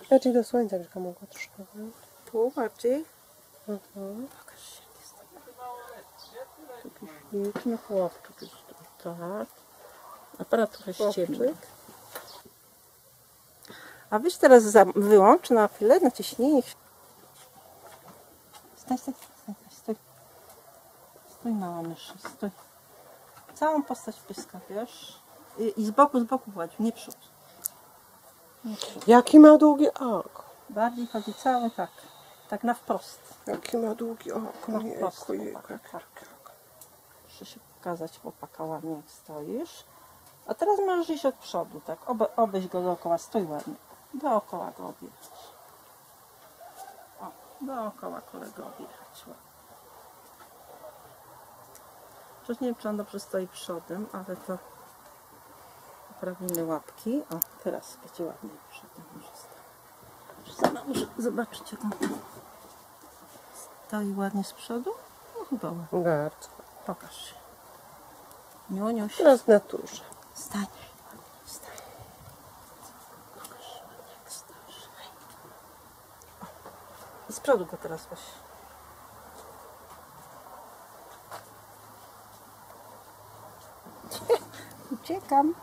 Bardziej do słońca, żeby mogła troszkę. Tu bardziej. Pokaż się. Taki śliczny chłopczyk jest tu, tak. Aparat trochę ściemny. A weź teraz wyłącz na chwilę, naciśnij. Stój. Stój, mała myszy, stój. Całą postać pyska, wiesz? I z boku Władziu, nie przód. Jaki ma długie oko. Bardziej chodzi cały tak. Tak na wprost. Jaki ma długie oko. Na wprost. Tak. Muszę się pokazać chłopaka ładnie, jak stoisz. A teraz możesz iść od przodu, tak? Obejść go dookoła, stój ładnie. Dookoła go objechać. O, dookoła kolego objechać ładnie. Przecież nie wiem, czy on dobrze stoi przodem, ale to poprawimy łapki. O, teraz będzie ładnie przodem może stoi. Sama muszę zobaczyć, jak on stoi ładnie z przodu. No chyba ładnie. Bardzo. Pokaż się. Niuniuś. Teraz w naturze. Stań. Stań. Pokaż ładnie, jak stoisz. I z przodu go teraz weź. Uciekam.